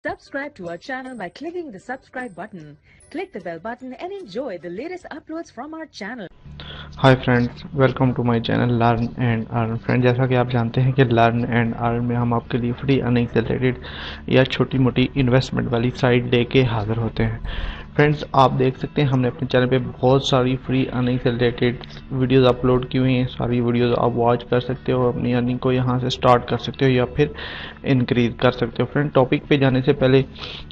Subscribe to our channel by clicking the subscribe button. Click the bell button and enjoy the latest uploads from our channel. Hi friends, welcome to my channel learn and earn. Friend, जैसा कि आप जानते हैं कि learn and earn में हम आपके लिए फ्री अर्निंग से रिलेटेड या छोटी मोटी इन्वेस्टमेंट वाली साइट लेके हाजिर होते हैं। फ्रेंड्स, आप देख सकते हैं हमने अपने चैनल पे बहुत सारी फ्री अर्निंग से रिलेटेड वीडियोस अपलोड की हुई हैं। सारी वीडियोस आप वॉच कर सकते हो, अपनी अर्निंग को यहाँ से स्टार्ट कर सकते हो या फिर इंक्रीज कर सकते हो। फ्रेंड, टॉपिक पे जाने से पहले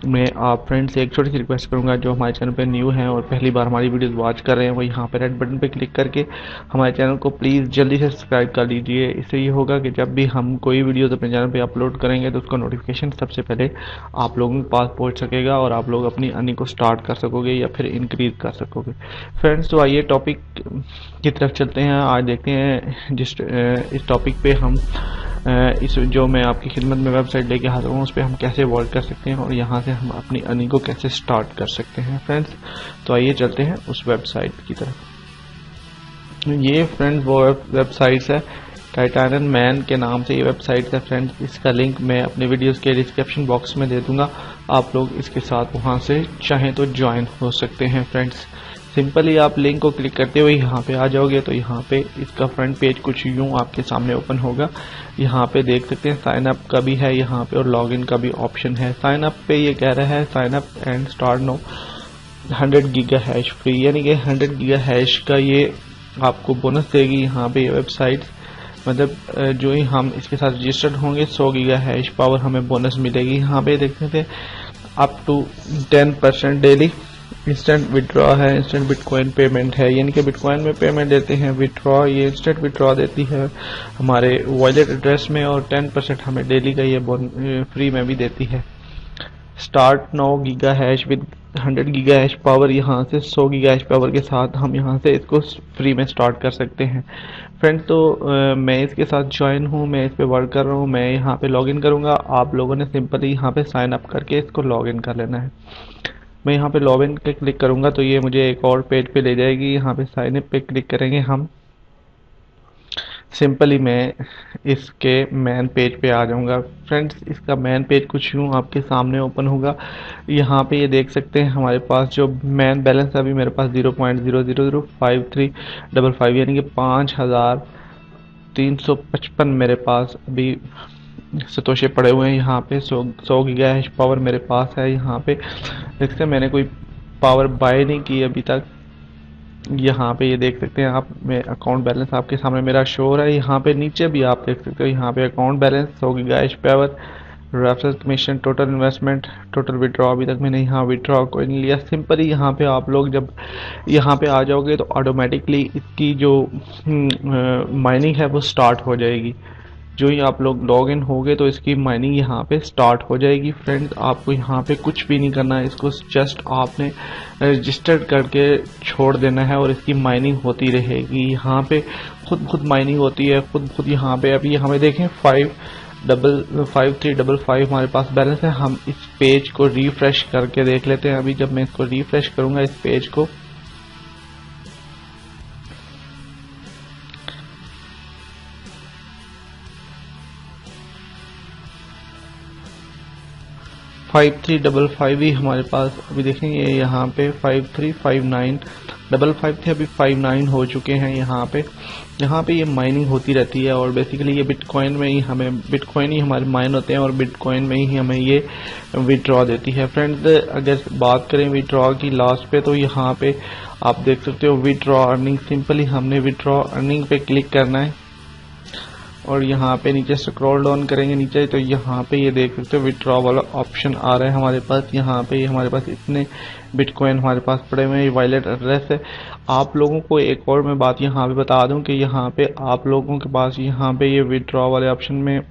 मैं आप फ्रेंड से एक छोटी सी रिक्वेस्ट करूँगा, जो हमारे चैनल पे न्यू हैं और पहली बार हमारी वीडियोस वॉच कर रहे हैं, वो यहाँ पे रेड बटन पे क्लिक करके हमारे चैनल को प्लीज़ जल्दी से सब्सक्राइब कर लीजिए। इससे ये होगा कि जब भी हम कोई वीडियोस अपने चैनल पे अपलोड करेंगे तो उसका नोटिफिकेशन सबसे पहले आप लोगों के पास पहुंच सकेगा और आप लोग अपनी अर्निंग को स्टार्ट कर सकोगे या फिर इंक्रीज कर सकोगे। फ्रेंड्स, तो आइए टॉपिक की तरफ चलते हैं। आज देखते हैं इस टॉपिक पे हम इस जो मैं आपकी खिदमत में वेबसाइट लेके हाजिर हूँ उस पर हम कैसे वर्क कर सकते हैं और यहाँ से हम अपनी अर्निंग को कैसे स्टार्ट कर सकते हैं। फ्रेंड्स, तो आइए चलते हैं उस वेबसाइट की तरफ। ये फ्रेंड्स वो वेबसाइट है, टाइटैनियम मैन के नाम से ये वेबसाइट है। फ्रेंड्स, इसका लिंक मैं अपने वीडियोस के डिस्क्रिप्शन बॉक्स में दे दूंगा, आप लोग इसके साथ वहां से चाहें तो ज्वाइन हो सकते हैं। फ्रेंड्स, सिंपली आप लिंक को क्लिक करते हुए यहाँ पे आ जाओगे तो यहाँ पे इसका फ्रंट पेज कुछ यूँ आपके सामने ओपन होगा। यहाँ पे देख सकते हैं साइन अप का भी है यहाँ पे और लॉगिन का भी ऑप्शन है। साइन अप पे ये कह रहा है sign up and start now 100 giga hash free, यानी कि 100 गीगा हैश का ये आपको बोनस देगी यहाँ पे ये वेबसाइट। मतलब जो ही हम इसके साथ रजिस्टर्ड होंगे 100 गीगा हैश पावर हमें बोनस मिलेगी। यहाँ पे देखते थे up to 10% daily instant withdraw है, इंस्टेंट बिटकॉइन पेमेंट है, यानी कि बिटकॉइन में पेमेंट देते हैं। विड्रॉ ये इंस्टेंट विड्रॉ देती है हमारे वॉलेट एड्रेस में और 10% हमें डेली का ये फ्री में भी देती है। Start 9 giga hash with 100 giga hash power, यहाँ से 100 गीगा हैश पावर के साथ हम यहाँ से इसको फ्री में स्टार्ट कर सकते हैं। फ्रेंड, तो मैं इसके साथ ज्वाइन हूँ, मैं इस पे वर्क कर रहा हूँ। मैं यहाँ पे लॉगिन करूँगा, आप लोगों ने सिंपली यहाँ पे साइन अप करके इसको लॉगिन कर लेना है। मैं यहाँ पे लॉगिन पे क्लिक करूँगा तो ये मुझे एक और पेज पे ले जाएगी। यहाँ पे साइन अप पे क्लिक करेंगे हम। सिंपली मैं इसके मेन पेज पे आ जाऊंगा। फ्रेंड्स, इसका मेन पेज कुछ यूँ आपके सामने ओपन होगा। यहाँ पे ये देख सकते हैं हमारे पास जो मेन बैलेंस है अभी मेरे पास 0.0005355, यानी कि 5355 मेरे पास अभी सतोशे पड़े हुए हैं। यहाँ पे 100 गीगा हैश पावर मेरे पास है। यहाँ पे देखते हैं मैंने कोई पावर बाय नहीं की अभी तक। यहाँ पे ये देख सकते हैं आप, मैं अकाउंट बैलेंस आपके सामने मेरा शो हो रहा है। यहाँ पे नीचे भी आप देख सकते हो, यहाँ पे account balance 100 giga hash power, referral commission, total investment, total withdraw. अभी तक मैंने यहाँ विड्रॉ कोई नहीं लिया। सिंपली यहाँ पे आप लोग जब यहाँ पे आ जाओगे तो ऑटोमेटिकली इसकी जो माइनिंग है वो स्टार्ट हो जाएगी। जो ही आप लोग लॉग इन होगे तो इसकी माइनिंग यहाँ पे स्टार्ट हो जाएगी। फ्रेंड्स, आपको यहाँ पे कुछ भी नहीं करना है, इसको जस्ट आपने रजिस्टर्ड करके छोड़ देना है और इसकी माइनिंग होती रहेगी। यहाँ पे खुद माइनिंग होती है, खुद यहाँ पे अभी हमें देखें 5355 हमारे पास बैलेंस है। हम इस पेज को रिफ्रेश करके देख लेते हैं। अभी जब मैं इसको रिफ्रेश करूंगा इस पेज को, 5355 ही हमारे पास अभी देखेंगे। यहाँ पे 535955 थे, अभी 59 हो चुके हैं। यहाँ पे ये माइनिंग होती रहती है और बेसिकली ये बिटकॉइन में ही हमारे माइन होते हैं और बिटकॉइन में ही हमें ये विड्रॉ देती है। फ्रेंड्स, अगर बात करें विड्रॉ की लास्ट पे तो यहाँ पे आप देख सकते हो विड्रॉ अर्निंग। सिंपली हमने विड्रॉ अर्निंग पे क्लिक करना है और यहाँ पे नीचे स्क्रॉल डाउन करेंगे नीचे तो यहाँ पे ये देख सकते हो विड्रॉ वाला ऑप्शन आ रहा है हमारे पास। यहाँ पे हमारे पास इतने बिटकॉइन हमारे पास पड़े हुए हैं, वॉलेट एड्रेस है। आप लोगों को एक और मैं बात यहाँ पे बता दूं कि यहाँ पे आप लोगों के पास यहाँ पे ये विड्रॉ वाले ऑप्शन में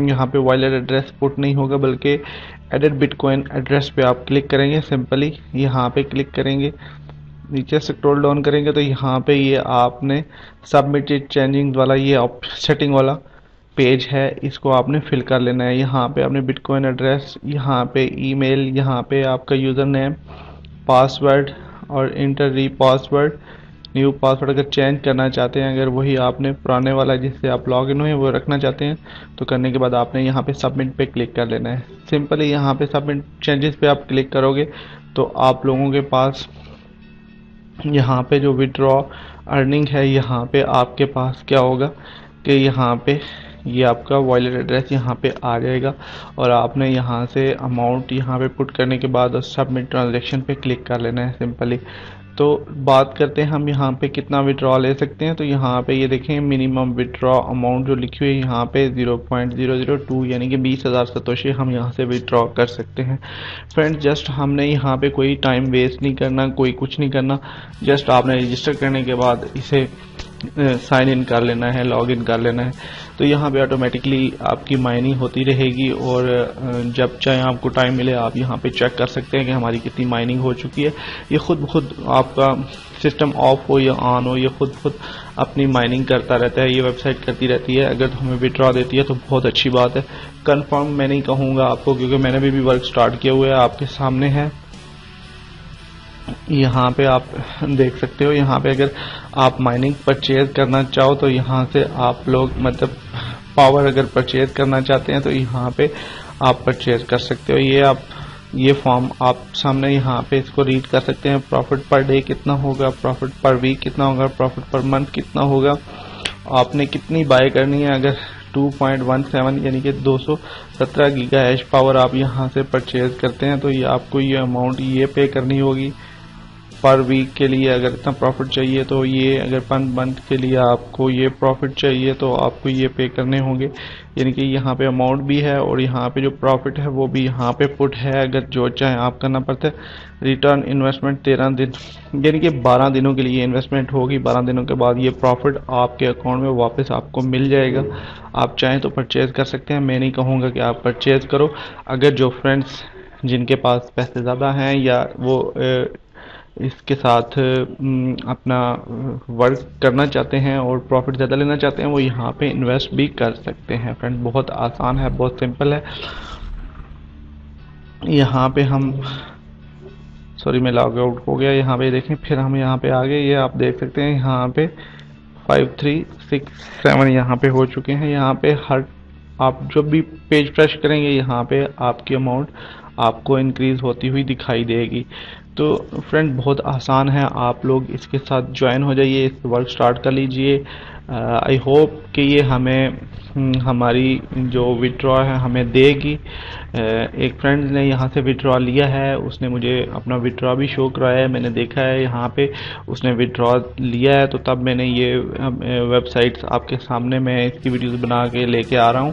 यहाँ पे वॉलेट एड्रेस पुट नहीं होगा, बल्कि एडिट बिटकॉइन एड्रेस पे आप क्लिक करेंगे। सिंपली यहाँ पे क्लिक करेंगे, नीचे स्क्रॉल डाउन करेंगे तो यहाँ पे ये आपने सबमिटेड चेंजिंग वाला ये सेटिंग वाला पेज है, इसको आपने फिल कर लेना है। यहाँ पे आपने बिटकॉइन एड्रेस, यहाँ पे ईमेल, यहाँ पे आपका यूज़र नेम, पासवर्ड और इंटर री पासवर्ड, न्यू पासवर्ड अगर चेंज करना चाहते हैं, अगर वही आपने पुराने वाला जिससे आप लॉग इन हुए वो रखना चाहते हैं, तो करने के बाद आपने यहाँ पे सबमिट पे क्लिक कर लेना है। सिंपली यहाँ पे सबमिट चेंजेस पे आप क्लिक करोगे तो आप लोगों के पास यहाँ पे जो विड्रॉ अर्निंग है, यहाँ पे आपके पास क्या होगा कि यहाँ पे ये आपका वॉलेट एड्रेस यहाँ पे आ जाएगा और आपने यहाँ से अमाउंट यहाँ पे पुट करने के बाद सबमिट ट्रांजैक्शन पे क्लिक कर लेना है सिंपली। तो बात करते हैं हम यहाँ पे कितना विड्रॉ ले सकते हैं। तो यहाँ पे ये देखें मिनिमम विड्रॉ अमाउंट जो लिखी हुई है यहाँ पे 0.002 यानी कि 20,000 सतोशी हम यहाँ से विड्रॉ कर सकते हैं। फ्रेंड्स जस्ट हमने यहाँ पे कोई टाइम वेस्ट नहीं करना, कोई कुछ नहीं करना, जस्ट आपने रजिस्टर करने के बाद इसे साइन इन कर लेना है, लॉग इन कर लेना है। तो यहाँ पे ऑटोमेटिकली आपकी माइनिंग होती रहेगी और जब चाहे आपको टाइम मिले आप यहाँ पे चेक कर सकते हैं कि हमारी कितनी माइनिंग हो चुकी है। ये खुद आपका सिस्टम ऑफ हो या ऑन हो, ये खुद अपनी माइनिंग करता रहता है, ये वेबसाइट करती रहती है। अगर हमें विड्रॉ देती है तो बहुत अच्छी बात है। कंफर्म मैं नहीं कहूँगा आपको, क्योंकि मैंने भी वर्क स्टार्ट किया हुआ है, आपके सामने है। यहाँ पे आप देख सकते हो, यहाँ पे अगर आप माइनिंग परचेज करना चाहो तो यहाँ से आप लोग मतलब पावर अगर परचेज करना चाहते हैं तो यहाँ पे आप परचेज कर सकते हो। ये फॉर्म आप सामने यहाँ पे इसको रीड कर सकते हैं। प्रॉफिट पर डे कितना होगा, प्रॉफिट पर वीक कितना होगा, प्रॉफिट पर मंथ कितना होगा, आपने कितनी बाय करनी है। अगर 2.17 यानी कि 217 गीगा हैश पावर आप यहाँ से परचेज करते हैं तो ये आपको ये अमाउंट ये पे करनी होगी पर वीक के लिए। अगर इतना प्रॉफिट चाहिए तो ये, अगर पर मंथ के लिए आपको ये प्रॉफिट चाहिए तो आपको ये पे करने होंगे। यानी कि यहाँ पे अमाउंट भी है और यहाँ पे जो प्रॉफिट है वो भी यहाँ पे पुट है। अगर जो चाहे आप करना पड़ता है। रिटर्न इन्वेस्टमेंट 13 दिन यानी कि 12 दिनों के लिए इन्वेस्टमेंट होगी। 12 दिनों के बाद ये प्रॉफिट आपके अकाउंट में वापस आपको मिल जाएगा। आप चाहें तो परचेज कर सकते हैं, मैं नहीं कहूँगा कि आप परचेज करो। अगर जो फ्रेंड्स जिनके पास पैसे ज़्यादा हैं या वो इसके साथ अपना वर्क करना चाहते हैं और प्रॉफिट ज़्यादा लेना चाहते हैं, वो यहाँ पे इन्वेस्ट भी कर सकते हैं। फ्रेंड बहुत आसान है, बहुत सिंपल है। यहाँ पे हम मैं लॉग आउट हो गया। यहाँ पे देखें, फिर हम यहाँ पे आ गए। ये आप देख सकते हैं यहाँ पे 5367 यहाँ पे हो चुके हैं। यहाँ पे हर आप जब भी पेज फ्रेश करेंगे यहाँ पे आपकी अमाउंट आपको इंक्रीज होती हुई दिखाई देगी। तो फ्रेंड बहुत आसान है, आप लोग इसके साथ ज्वाइन हो जाइए, इस वर्क स्टार्ट कर लीजिए। आई होप कि ये हमें हमारी जो विड्रॉ है हमें देगी। एक फ्रेंड ने यहाँ से विड्रॉ लिया है, उसने मुझे अपना विड्रॉ भी शो कराया है, मैंने देखा है यहाँ पे उसने विड्रॉ लिया है। तो तब मैंने ये वेबसाइट्स आपके सामने मैं इसकी वीडियोस बना के लेके आ रहा हूँ।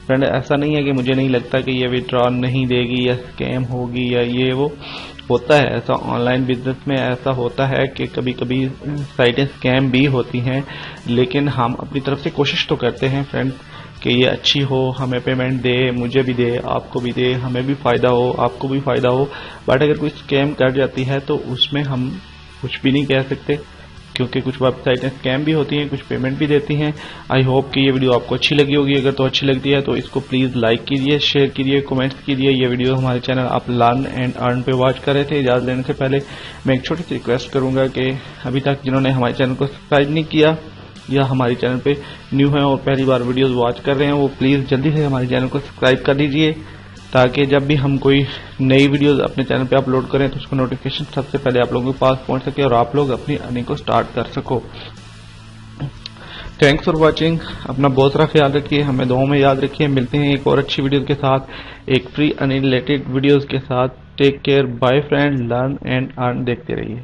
फ्रेंड ऐसा नहीं है कि मुझे नहीं लगता कि ये विड्रॉ नहीं देगी या स्कैम होगी या ये वो होता है ऐसा। ऑनलाइन बिजनेस में ऐसा होता है कि कभी कभी साइटें स्कैम भी होती हैं, लेकिन हम अपनी तरफ से कोशिश तो करते हैं फ्रेंड कि ये अच्छी हो, हमें पेमेंट दे, मुझे भी दे, आपको भी दे, हमें भी फ़ायदा हो, आपको भी फ़ायदा हो। बट अगर कोई स्कैम कर जाती है तो उसमें हम कुछ भी नहीं कह सकते, क्योंकि कुछ वेबसाइटें स्कैम भी होती हैं, कुछ पेमेंट भी देती हैं। आई होप कि ये वीडियो आपको अच्छी लगी होगी। अगर तो अच्छी लगती है तो इसको प्लीज़ लाइक कीजिए, शेयर कीजिए, कमेंट्स कीजिए। ये वीडियो हमारे चैनल आप लर्न एंड अर्न पे वॉच कर रहे थे। इजाज़त लेने से पहले मैं एक छोटी सी रिक्वेस्ट करूँगा कि अभी तक जिन्होंने हमारे चैनल को सब्सक्राइब नहीं किया या हमारे चैनल पे न्यू हैं और पहली बार वीडियोस वॉच कर रहे हैं, वो प्लीज़ जल्दी से हमारे चैनल को सब्सक्राइब कर लीजिए, ताकि जब भी हम कोई नई वीडियोस अपने चैनल पे अपलोड करें तो उसका नोटिफिकेशन सबसे पहले आप लोगों के पास पहुंच सके और आप लोग अपनी अर्निंग को स्टार्ट कर सको। Thanks for watching. अपना बहुत सारा ख्याल रखिए, हमें दुआओं में याद रखिए। मिलते हैं एक और अच्छी वीडियो के साथ, एक फ्री अर्निंग रिलेटेड वीडियोस के साथ। Take care, bye friend, learn and earn देखते रहिए।